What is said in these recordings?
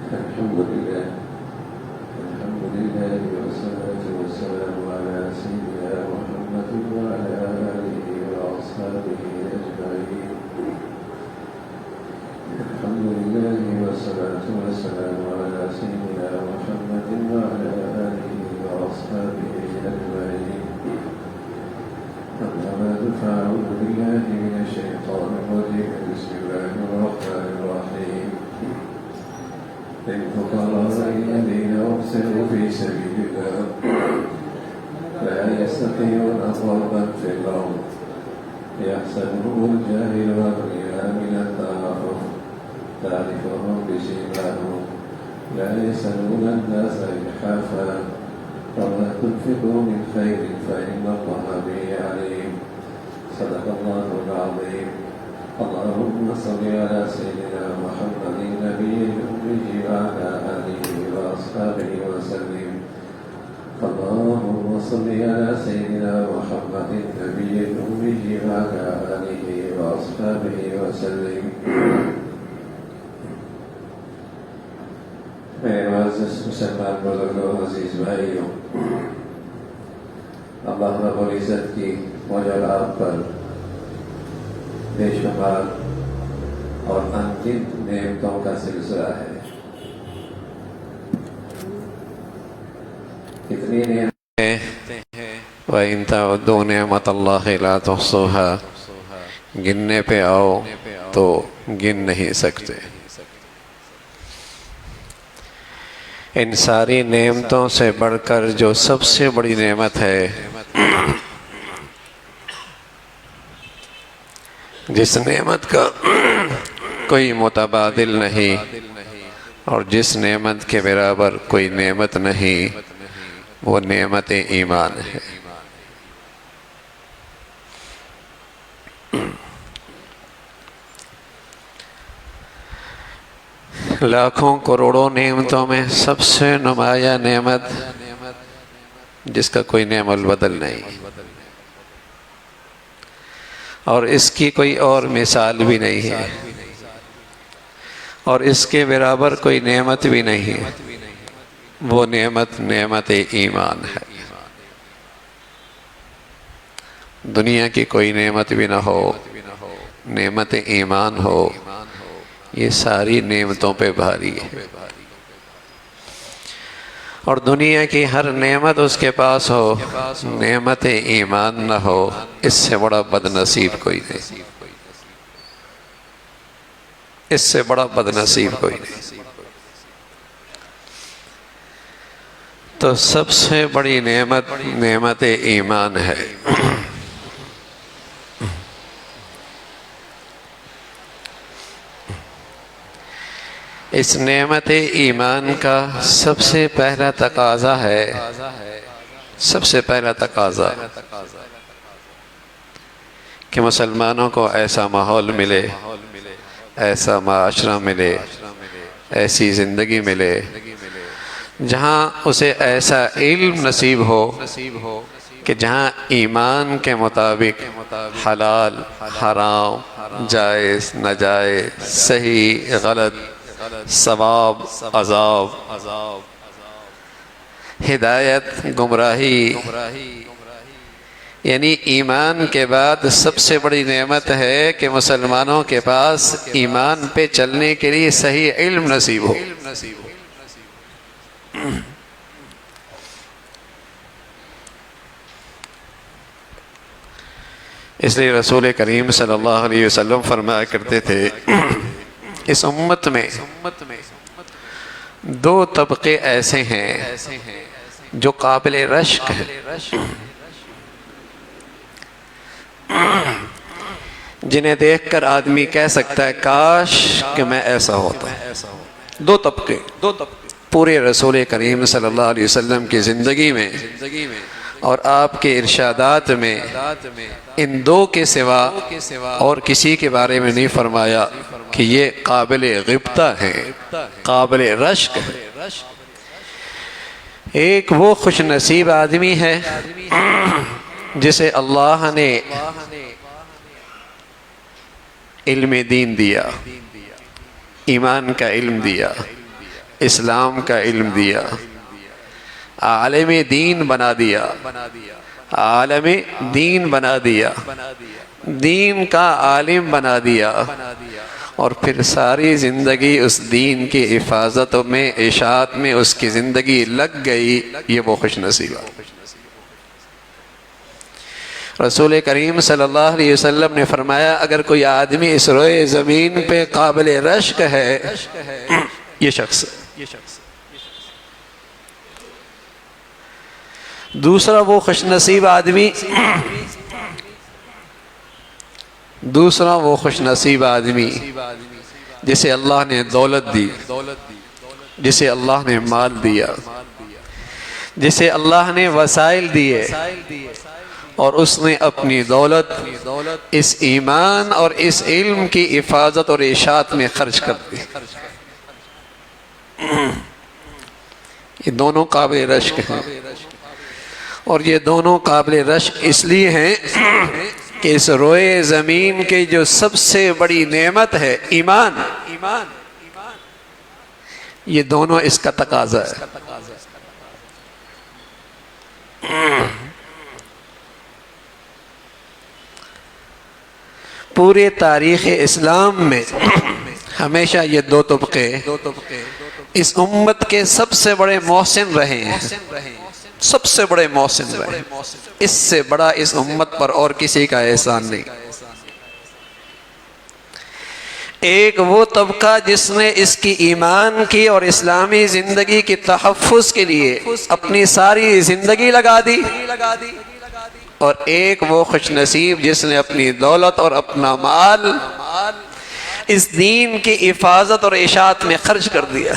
الحمد لله والصلاة والسلام على سيدنا محمد وعلى آله وأصحابه أجمعين. الحمد لله والصلاة والسلام على سيدنا محمد وعلى آله وأصحابه أجمعين. أما بعد فأعوذ بالله من الشيطان الرجيم. بسم الله الرحمن الرحيم. للفقراء الذين أحسنوا في سبيل الله لا يستطيعون ضربا في الأرض يحسبهم الجاهل أغنياء من التعارف تعرفهم بسيماهم لا يسألون الناس إلحافا وما تنفقوا من خير فإن الله به عليم. صدق الله العظيم. اللهم صل على سيدنا محمد النبي الأمي وعلى آله وأصحابه وسلم. اللهم صل على سيدنا محمد النبي الأمي وعلى آله وأصحابه وسلم. میرے معزز مسلمان بزرگوں، عزیز بھائیوں، اللہ رب العزت کی مجھے آپ پر بے شمار اور انگنت نعمتوں کا سلسلہ ہے. کتنی نعمتیں ہیں، وَإِن تَعُدُّوا نِعْمَةَ اللَّهِ لَا تُحْصُوهَا، گننے پہ آؤ تو گن نہیں سکتے. ان ساری نعمتوں سے بڑھ کر جو سب سے بڑی نعمت ہے، جس نعمت کا کوئی متبادل نہیں اور جس نعمت کے برابر کوئی نعمت نہیں، وہ نعمت ایمان ہے. لاکھوں کروڑوں نعمتوں میں سب سے نمایاں نعمت جس کا کوئی نعم البدل نہیں، اور اس کی کوئی اور مثال بھی نہیں ہے، اور اس کے برابر کوئی نعمت بھی نہیں ہے، وہ نعمت ایمان ہے. دنیا کی کوئی نعمت بھی نہ ہو، نعمت ایمان ہو، یہ ساری نعمتوں پہ بھاری ہے. اور دنیا کی ہر نعمت اس کے پاس ہو، نعمت ایمان نہ ہو، اس سے بڑا بد نصیب کوئی نہیں، اس سے بڑا بد نصیب کوئی نہیں. تو سب سے بڑی نعمت ایمان ہے. اس نعمت ایمان کا سب سے پہلا تقاضا کہ مسلمانوں کو ایسا ماحول ملے، ایسا معاشرہ ملے، ایسی زندگی ملے جہاں اسے ایسا علم نصیب ہو کہ جہاں ایمان کے مطابق حلال، حرام، جائز، ناجائز، صحیح، غلط، ثواب، عذاب، ہدایت، گمراہی، یعنی ایمان کے بعد سب سے بڑی نعمت ہے کہ مسلمانوں کے پاس ایمان پہ چلنے کے لیے صحیح علم نصیب ہو. اس لیے رسول کریم صلی اللہ علیہ وسلم فرمایا کرتے تھے، اس امت میں دو طبقے ایسے ہیں جو قابل رشک ہیں، جنہیں دیکھ کر آدمی کہہ سکتا ہے کاش کہ میں ایسا ہوتا. دو طبقے پورے رسول کریم صلی اللہ علیہ وسلم کی زندگی میں اور آپ کے ارشادات میں ان دو کے سوا اور کسی کے بارے میں نہیں فرمایا کہ یہ قابل غبطہ ہیں، قابل رشک ہیں. ایک وہ خوش نصیب آدمی ہے جسے اللہ نے علم دین دیا، ایمان کا علم دیا، اسلام کا علم دیا، عالم دین بنا دیا، عالم دین بنا دیا، دین کا عالم بنا دیا، اور پھر ساری زندگی اس دین کی حفاظت میں، اشاعت میں اس کی زندگی لگ گئی، یہ وہ خوش نصیب ہے۔ رسول کریم صلی اللہ علیہ وسلم نے فرمایا اگر کوئی آدمی اس روئے زمین پہ قابل رشک ہے، یہ شخص دوسرا وہ خوش نصیب آدمی، دوسرا وہ خوش نصیب آدمی جسے اللہ نے دولت دی، جسے اللہ نے مال دیا، جسے اللہ نے وسائل دیے، اور اس نے اپنی دولت اس ایمان اور اس علم کی حفاظت اور اشاعت میں خرچ کر دی۔ یہ دونوں قابل رشک ہیں، اور یہ دونوں قابل رشک اس لیے ہیں کہ اس روئے زمین کے جو سب سے بڑی نعمت ہے ایمان، یہ دونوں اس کا تقاضا ہے۔ پورے تاریخ اسلام میں ہمیشہ یہ دو طبقے اس امت کے سب سے بڑے محسن رہے ہیں، سب سے بڑے محسن رہے ہیں، اس سے بڑا اس امت پر اور کسی کا احسان نہیں۔ ایک وہ طبقہ جس نے اس کی ایمان کی اور اسلامی زندگی کی تحفظ کے لیے اپنی ساری زندگی لگا دی، اور ایک وہ خوش نصیب جس نے اپنی دولت اور اپنا مال اس دین کی حفاظت اور اشاعت میں خرچ کر دیا۔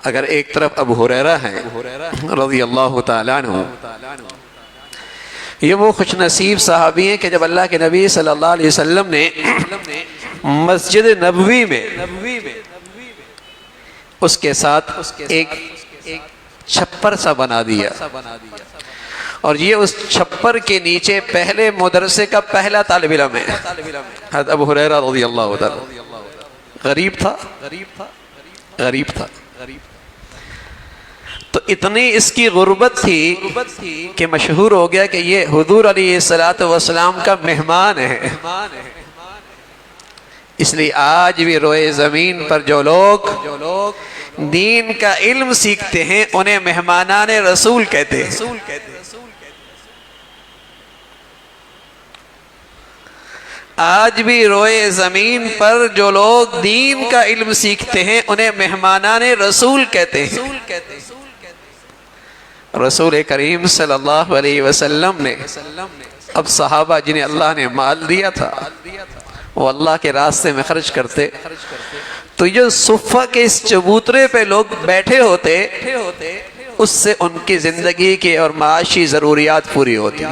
اگر ایک طرف ابو ہریرہ ہیں رضی اللہ تعالیٰ عنہ، یہ وہ خوش نصیب صحابی ہیں کہ جب اللہ کے نبی صلی اللہ علیہ وسلم نے مسجد نبوی میں اس کے ساتھ ایک چھپر سا بنا دیا، اور یہ اس چھپر کے نیچے پہلے مدرسے کا پہلا طالب علم ہے حضرت ابو ہریرہ رضی اللہ تعالیٰ۔ غریب تھا، تو اتنی اس کی غربت تھی کہ مشہور ہو گیا کہ یہ حضور علیہ السلام کا مہمان ہے۔ اس لیے آج بھی روئے زمین پر جو لوگ دین کا علم سیکھتے ہیں انہیں مہمانان رسول کہتے ہیں۔ آج بھی روئے زمین پر جو لوگ دین کا علم سیکھتے ہیں انہیں مہمانان رسول کہتے ہیں۔ رسول کریم صلی اللہ علیہ وسلم نے اب صحابہ جنہیں اللہ نے مال دیا تھا وہ اللہ کے راستے میں خرچ کرتے، تو یہ صفہ کے اس چبوترے پہ لوگ بیٹھے ہوتے، اس سے ان کی زندگی کے اور معاشی ضروریات پوری ہوتی۔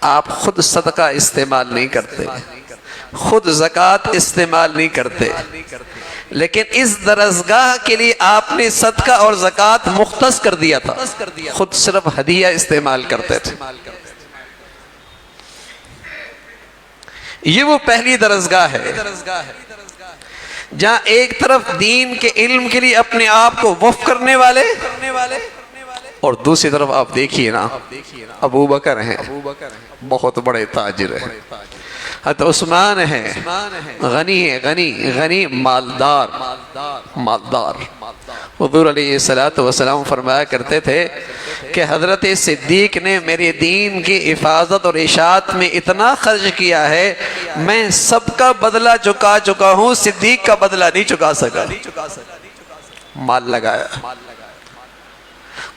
آپ خود صدقہ استعمال نہیں کرتے، خود زکوٰۃ استعمال نہیں کرتے، لیکن اس درسگاہ کے لیے آپ نے صدقہ اور زکوٰۃ مختص کر دیا تھا، خود صرف ہدیہ استعمال کرتے تھے۔ یہ وہ پہلی درسگاہ ہے جہاں ایک طرف دین کے علم کے لیے اپنے آپ کو وقف کرنے والے، اور دوسری طرف آپ دیکھیے نا ابو بکر ہیں، بہت بڑے تاجر ہیں، حضرت عثمان ہیں، غنی مالدار۔ حضور علیہ السلام فرمایا کرتے تھے کہ حضرت صدیق نے میرے دین کی حفاظت اور اشاعت میں اتنا خرچ کیا ہے، میں سب کا بدلہ چکا چکا ہوں، صدیق کا بدلہ نہیں چکا سکا۔ مال لگایا،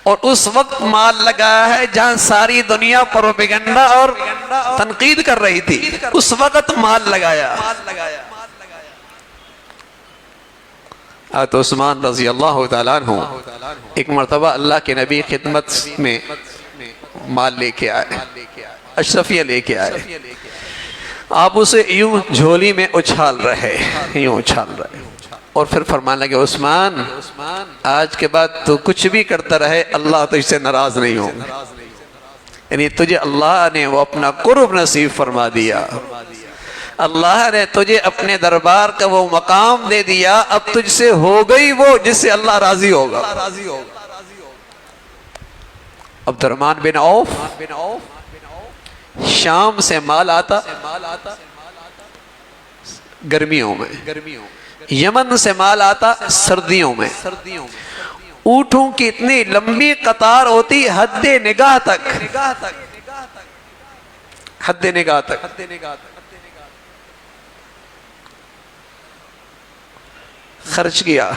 اور اس وقت مال لگایا ہے جہاں ساری دنیا پروپیگنڈا اور تنقید کر رہی تھی، اس وقت مال لگایا۔ حضرت عثمان رضی اللہ تعالیٰ عنہ ایک مرتبہ اللہ کے نبی خدمت میں مال لے کے آئے، اشرفیہ لے کے آئے، آپ اسے یوں جھولی میں اچھال رہے، اور پھر فرمانے لگے عثمان آج کے بعد تو کچھ بھی کرتا رہے اللہ تجھ سے ناراض نہیں ہوگا، یعنی تجھے اللہ نے وہ اپنا قرب نصیب فرما دیا۔ اللہ نے تجھے اپنے دربار کا وہ مقام دے دیا، اب تجھ سے ہو گئی وہ جس سے اللہ راضی ہوگا۔ عبد الرحمن بن عوف شام سے مال آتا گرمیوں میں، یمن سے مال آتا سردیوں میں، اونٹوں کی اتنی لمبی قطار ہوتی حد نگاہ تک، حد نگاہ تک۔ خرچ کیا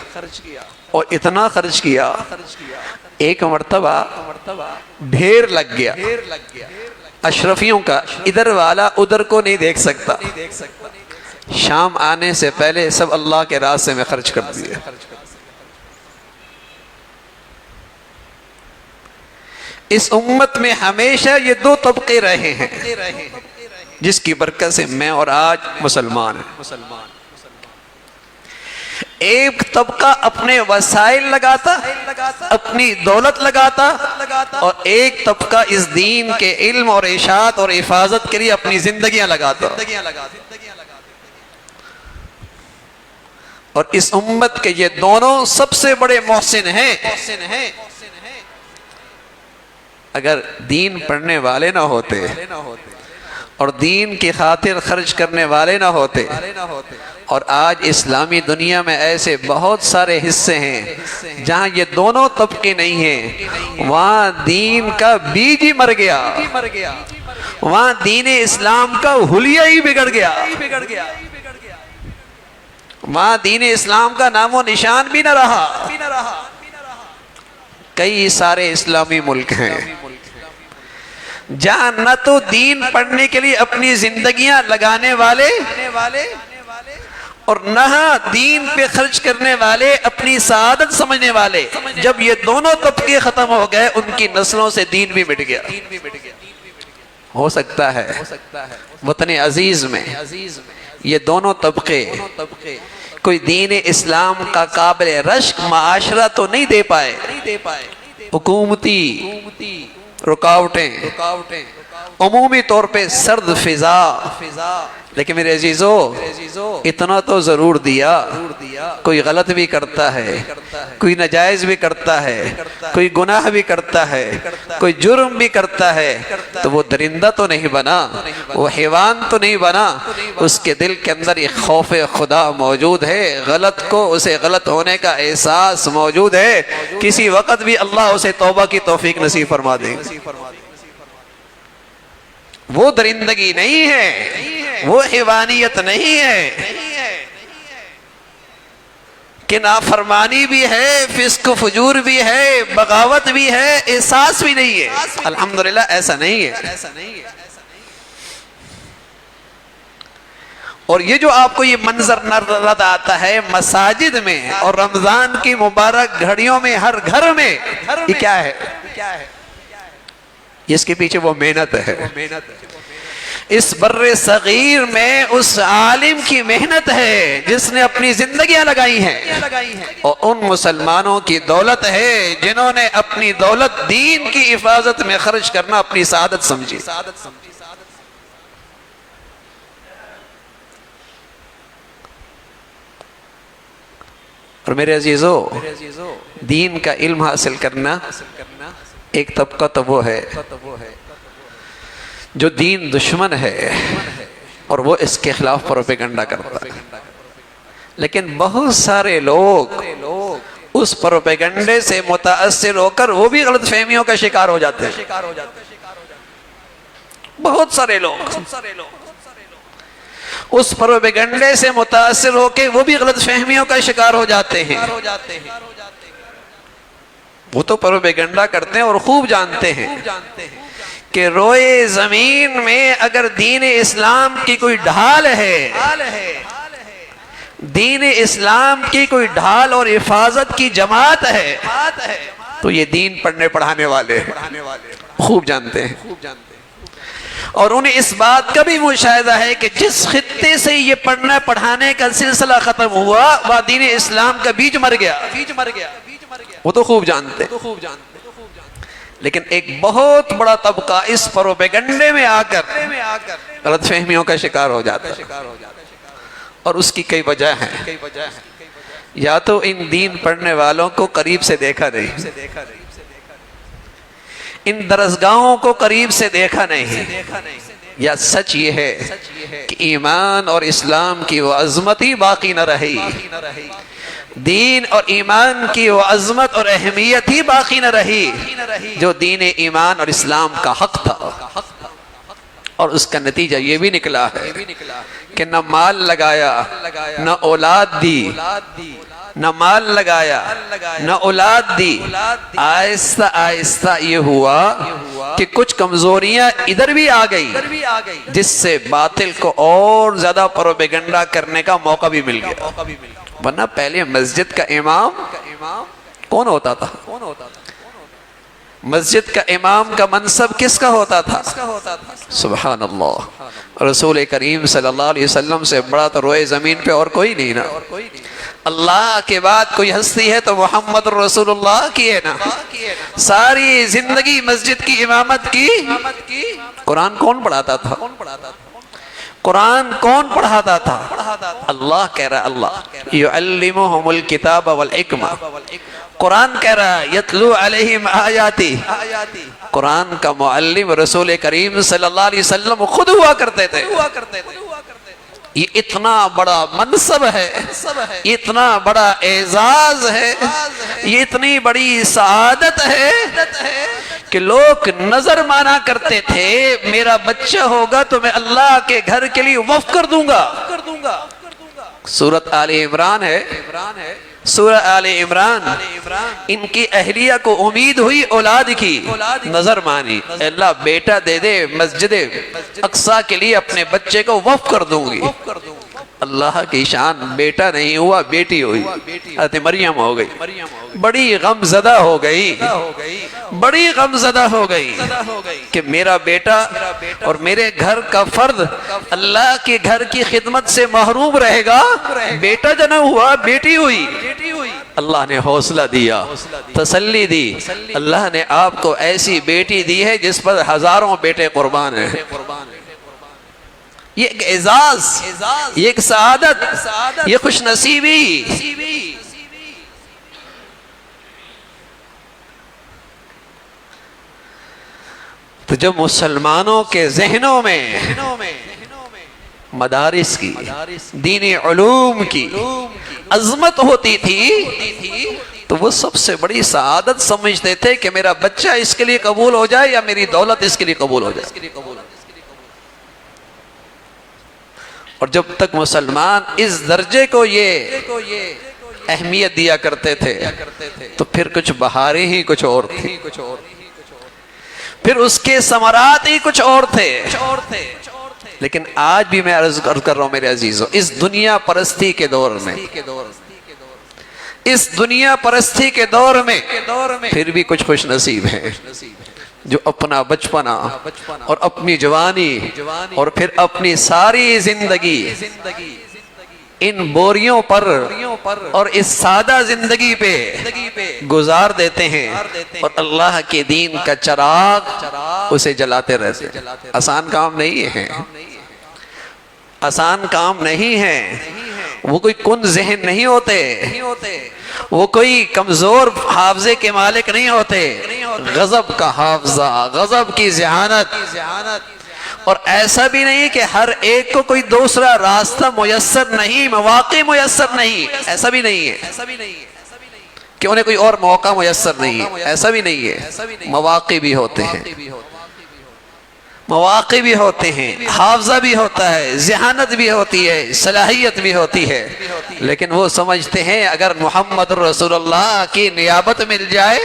اور اتنا خرچ کیا، ایک مرتبہ ڈھیر لگ گیا اشرفیوں کا، ادھر والا ادھر کو نہیں دیکھ سکتا، شام آنے سے پہلے سب اللہ کے راستے میں خرچ کر دیے۔ اس امت میں ہمیشہ یہ دو طبقے رہے ہیں جس کی برکت سے میں اور آج مسلمان ہیں۔ ایک طبقہ اپنے وسائل لگاتا، اپنی دولت لگاتا، اور ایک طبقہ اس دین کے علم اور اشاعت اور حفاظت کے لیے اپنی زندگیاں لگاتا۔ اور اس امت کے یہ دونوں سب سے بڑے محسن ہیں۔ اگر دین پڑھنے والے نہ ہوتے اور دین کی خاطر خرچ کرنے والے نہ ہوتے، اور آج اسلامی دنیا میں ایسے بہت سارے حصے ہیں جہاں یہ دونوں طبقے نہیں ہیں، وہاں دین کا بیج ہی مر گیا، وہاں دین اسلام کا حلیہ ہی بگڑ گیا، وہاں دین اسلام کا نام و نشان بھی نہ رہا۔ کئی سارے اسلامی ملک ہیں جہاں نہ تو دین پڑھنے کے لیے اپنی زندگیاں لگانے والے اور نہ دین پہ خرچ کرنے والے اپنی سعادت سمجھنے والے۔ جب یہ دونوں طبقے ختم ہو گئے، ان کی نسلوں سے دین بھی مٹ گیا۔ ہو سکتا ہے وطن عزیز میں یہ دونوں طبقے کوئی دین اسلام کا قابل رشک معاشرہ تو نہیں دے پائے، حکومتی رکاوٹیں، عمومی طور پہ سرد فضا، لیکن میرے عزیزو اتنا تو ضرور دیا۔ کوئی غلط بھی کرتا ہے، کوئی ناجائز بھی کرتا ہے، کوئی گناہ بھی کرتا ہے، کوئی جرم بھی کرتا ہے، تو وہ درندہ تو نہیں بنا، وہ حیوان تو نہیں بنا، اس کے دل کے اندر ایک خوف خدا موجود ہے، غلط کو اسے غلط ہونے کا احساس موجود ہے، کسی وقت بھی اللہ اسے توبہ کی توفیق نصیب فرما دے۔ وہ درندگی نہیں ہے، وہ حیوانیت نہیں ہے کہ نافرمانی بھی ہے، فسق و فجور بھی ہے، بغاوت بھی ہے، احساس بھی نہیں ہے۔ الحمدللہ ایسا نہیں ہے۔ اور یہ جو آپ کو یہ منظر نظر آتا ہے مساجد میں اور رمضان کی مبارک گھڑیوں میں ہر گھر میں، یہ کیا ہے؟ اس کے پیچھے وہ محنت ہے۔ اس بر صغیر میں اس عالم کی محنت ہے جس نے اپنی زندگیاں لگائی ہیں، اور ان مسلمانوں کی دولت ہے جنہوں نے اپنی دولت دین کی حفاظت میں خرچ کرنا اپنی سعادت سمجھی۔ اور میرے عزیزو، دین کا علم حاصل کرنا ایک طبقہ تو وہ ہے جو دین دشمن ہے اور وہ اس کے خلاف پروپیگنڈا کرتا ہے، لیکن بہت سارے لوگ اس پروپیگنڈے سے متاثر ہو کر وہ بھی غلط فہمیوں کا شکار ہو جاتے ہیں۔ بہت سارے لوگ اس پروپیگنڈے سے متاثر ہو کے وہ بھی غلط فہمیوں کا شکار ہو جاتے ہیں۔ وہ تو پروپیگنڈا کرتے ہیں اور خوب جانتے ہیں کہ روئے زمین میں اگر دین اسلام کی کوئی ڈھال ہے، دین اسلام کی کوئی ڈھال اور حفاظت کی جماعت ہے، تو یہ دین پڑھنے پڑھانے والے خوب جانتے ہیں۔ اور انہیں اس بات کا بھی مشاہدہ ہے کہ جس خطے سے یہ پڑھنا پڑھانے کا سلسلہ ختم ہوا، وہ دین اسلام کا بیج مر گیا۔ وہ تو خوب جانتے ہیں لیکن ایک بہت بڑا طبقہ اس پروپیگنڈے میں آ کر غلط فہمیوں کا شکار ہو جاتا ہے، اور اس کی کئی وجہ ہیں۔ یا تو ان دین پڑھنے والوں کو قریب سے دیکھا نہیں، ان درسگاہوں کو قریب سے دیکھا نہیں، یا سچ یہ ہے کہ ایمان اور اسلام کی وہ عظمت ہی باقی نہ رہی، دین اور ایمان کی وہ عظمت اور اہمیت ہی باقی نہ رہی جو دین ایمان اور اسلام کا حق تھا۔ اور اس کا نتیجہ یہ بھی نکلا ہے کہ نہ مال لگایا، نہ اولاد دی، نہ مال لگایا، نہ اولاد دی۔ آہستہ آہستہ یہ ہوا کہ کچھ کمزوریاں ادھر بھی آ گئی، جس سے باطل کو اور زیادہ پروپیگنڈا کرنے کا موقع بھی مل گیا۔ ورنہ پہلے مسجد کا امام کون ہوتا تھا؟ مسجد کا امام کا منصب کس کا ہوتا تھا؟ سبحان اللہ، رسول کریم صلی اللہ علیہ وسلم سے بڑا تو روئے زمین پہ اور کوئی نہیں نا۔ اللہ کے بعد کوئی ہستی ہے تو محمد رسول اللہ کی ہے نا۔ ساری زندگی مسجد کی امامت کی۔ قرآن کون پڑھاتا تھا؟ قرآن کون پڑھاتا تھا؟ اللہ کہہ رہا، اللہ یعلمہم الکتاب والحکمہ۔ قرآن کہہ رہا یتلو علیہم آیاتی۔ قرآن کا معلم رسول کریم صلی اللہ علیہ وسلم خود ہوا کرتے تھے۔ یہ اتنا بڑا منصب ہے، یہ اتنا بڑا اعزاز ہے، یہ اتنی بڑی سعادت ہے کہ لوگ نظر مانا کرتے تھے میرا بچہ ہوگا تو میں اللہ کے گھر کے لیے وقف کر دوں گا۔ سورۃ آل عمران ہے، سورہ آل عمران، ان کی اہلیہ کو امید ہوئی اولاد کی، نظر مانی، اللہ بیٹا دے دے، مسجد اقصی کے لیے اپنے بچے کو وقف کر دوں گی۔ اللہ کی شان، بیٹا نہیں ہوا، بیٹی ہوئی، حضرت مریم ہو گئی۔ بڑی غم زدہ ہو گئی، بڑی غم زدہ ہو گئی کہ میرا بیٹا اور میرے گھر کا فرد اللہ کے گھر کی خدمت سے محروم رہے گا۔ بیٹا جنم ہوا، بیٹی ہوئی۔ اللہ نے حوصلہ دیا، تسلی دی۔ اللہ نے آپ کو ایسی بیٹی دی ہے جس پر ہزاروں بیٹے قربان ہیں۔ یہ ایک اعزاز، یہ ایک سعادت، یہ خوش نصیبی۔ تو جب مسلمانوں کے ذہنوں میں مدارس کی، دینی علوم کی عظمت ہوتی تھی تو وہ سب سے بڑی سعادت سمجھتے تھے کہ میرا بچہ اس کے لیے قبول ہو جائے یا میری دولت اس کے لیے قبول ہو جائے۔ اور جب تک مسلمان اس درجے کو یہ اہمیت دیا کرتے تھے تو پھر کچھ بہاریں ہی کچھ اور تھی، پھر اس کے ثمرات ہی کچھ اور تھے۔ لیکن آج بھی میں عرض کر رہا ہوں میرے عزیزوں، اس دنیا پرستی کے دور میں، اس دنیا پرستی کے دور میں پھر بھی کچھ خوش نصیب ہیں جو اپنا بچپنا اور اپنی جوانی اور پھر اپنی ساری زندگی ان بوریوں پر اور اس سادہ زندگی پہ گزار دیتے ہیں اور اللہ کے دین کا چراغ اسے جلاتے رہتے ہیں۔ آسان کام نہیں ہے، آسان کام نہیں ہے۔ وہ کوئی کن ذہن نہیں ہوتے، وہ کوئی کمزور حافظے کے مالک نہیں ہوتے۔ غضب کا حافظہ، غضب کی ذہانت، اور ایسا بھی نہیں کہ ہر ایک کو کوئی دوسرا راستہ میسر نہیں، مواقع میسر نہیں، ایسا بھی نہیں ہے کہ انہیں کوئی اور موقع میسر نہیں ہے، ایسا بھی نہیں ہے۔ مواقع بھی ہوتے ہیں، مواقع بھی ہوتے ہیں، حافظہ بھی ہوتا ہے، ذہانت بھی ہوتی ہے، صلاحیت بھی ہوتی ہے، لیکن وہ سمجھتے ہیں اگر محمد رسول اللہ کی نیابت مل جائے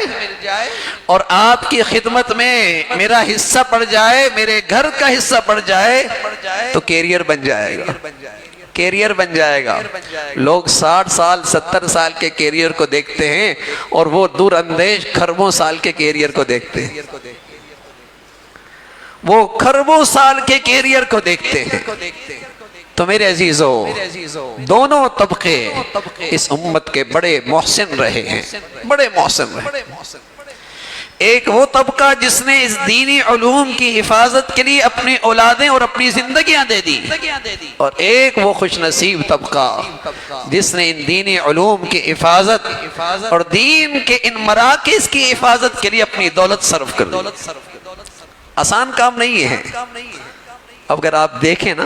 اور آپ کی خدمت میں میرا حصہ پڑ جائے، میرے گھر کا حصہ پڑ جائے تو کیریئر بن جائے گا، کیریئر بن جائے گا۔ لوگ 60 سال 70 سال کے کیریئر کو دیکھتے ہیں اور وہ دور اندیش کھربوں سال کے کیریئر کو دیکھتے ہیں، وہ کھربوں سال کے کیریئر کو دیکھتے ہیں۔ تو میرے عزیزو، دونوں طبقے اس امت کے بڑے محسن رہے ہیں، بڑے محسن رہے۔ ایک وہ طبقہ جس نے اس دینی علوم کی حفاظت کے لیے اپنی اولادیں اور اپنی زندگیاں دے دی، اور ایک وہ خوش نصیب طبقہ جس نے ان دینی علوم کی حفاظت اور دین کے ان مراکز کی حفاظت کے لیے اپنی دولت صرف کر دی۔ آسان کام نہیں ہے۔ اب اگر آپ دیکھیں نا،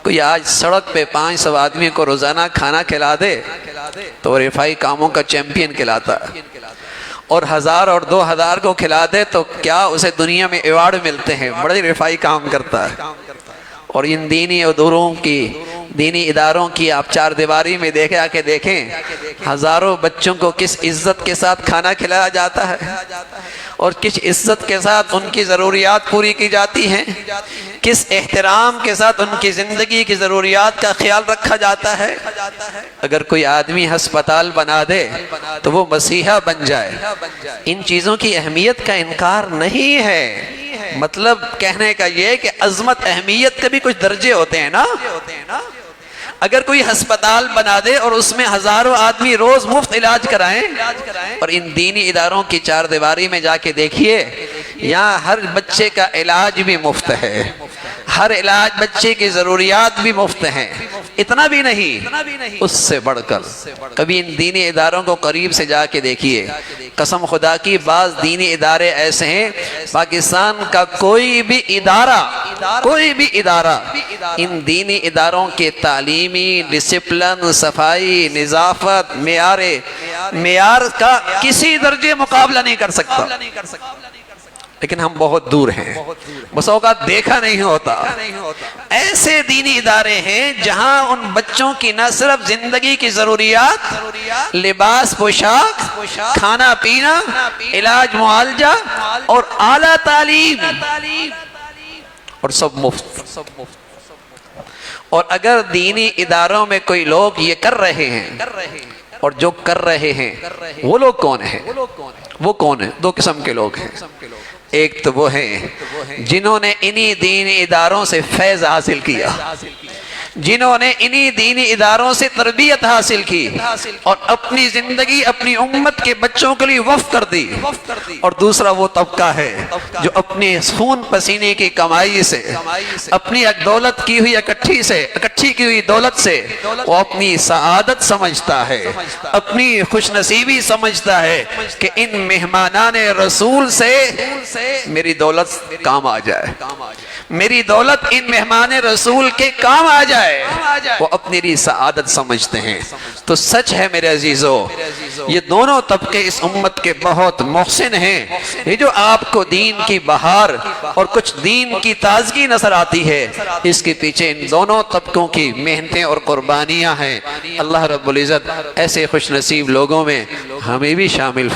کوئی آج سڑک پہ 500 آدمی کو روزانہ کھانا کھلا دے تو وہ رفائی کاموں کا چیمپئن کہلاتا ہے، اور 1000 اور 2000 کو کھلا دے تو کیا اسے دنیا میں ایوارڈ ملتے ہیں، بڑے رفائی کام کرتا ہے۔ اور ان دینی دینی اداروں کی آپ چار دیواری میں دیکھیں ہزاروں بچوں کو کس عزت کے ساتھ کھانا کھلایا جاتا ہے، اور کس عزت کے ساتھ ان کی ضروریات پوری کی جاتی ہیں، کس احترام کے ساتھ ان کی زندگی کی ضروریات کا خیال رکھا جاتا ہے۔ اگر کوئی آدمی ہسپتال بنا دے تو وہ مسیحا بن جائے۔ ان چیزوں کی اہمیت کا انکار نہیں ہے، مطلب کہنے کا یہ کہ عظمت اہمیت کے بھی کچھ درجے ہوتے ہیں نا۔ اگر کوئی ہسپتال بنا دے اور اس میں ہزاروں آدمی روز مفت علاج کرائیں، اور ان دینی اداروں کی چار دیواری میں جا کے دیکھیے، یہاں ہر بچے کا علاج بھی مفت ہے، ہر علاج بچے کی ضروریات بھی مفت ہیں۔ اتنا بھی نہیں، اس سے بڑھ کر کبھی ان دینی اداروں کو قریب سے جا کے دیکھیے، قسم خدا کی بعض دینی ادارے ایسے ہیں، پاکستان کا کوئی بھی ادارہ ان دینی اداروں کے تعلیمی ڈسپلن، صفائی، نظافت، معیار کا کسی درجے مقابلہ نہیں کر سکتا، لیکن ہم بہت دور ہیں، بس اوقات دیکھا نہیں ہوتا۔ ایسے دینی ادارے ہیں جہاں ان بچوں کی نہ صرف زندگی کی ضروریات، لباس، پوشاک، کھانا پینا، علاج معالجہ اور اعلیٰ تعلیم، اور سب مفت۔ اور اگر دینی اداروں میں کوئی لوگ یہ کر رہے ہیں، اور جو کر رہے ہیں وہ لوگ کون ہیں؟ وہ کون ہیں؟ دو قسم کے لوگ ہیں۔ ایک تو وہ ہیں جنہوں نے انہی دینی اداروں سے فیض حاصل کیا، جنہوں نے انہی دینی اداروں سے تربیت حاصل کی اور اپنی زندگی اپنی امت کے بچوں کے لیے وقف کر دی۔ اور دوسرا وہ طبقہ ہے جو اپنی خون پسینے کی کمائی سے، اپنی دولت کی ہوئی اکٹھی کی ہوئی دولت سے وہ اپنی سعادت سمجھتا ہے، اپنی خوش نصیبی سمجھتا ہے کہ ان مہمانان رسول سے میری دولت کام آ جائے، میری دولت ان مہمان رسول کے کام آ جائے، وہ اپنی لیے سعادت سمجھتے ہیں۔ تو سچ ہے میرے عزیزو، یہ دونوں طبقے اس امت کے بہت محسن ہیں۔ یہ جو آپ کو دین کی بہار اور کچھ دین کی تازگی نظر آتی ہے، اس کے پیچھے ان دونوں طبقوں کی محنتیں اور قربانیاں ہیں۔ اللہ رب العزت ایسے خوش نصیب لوگوں میں ہمیں بھی شامل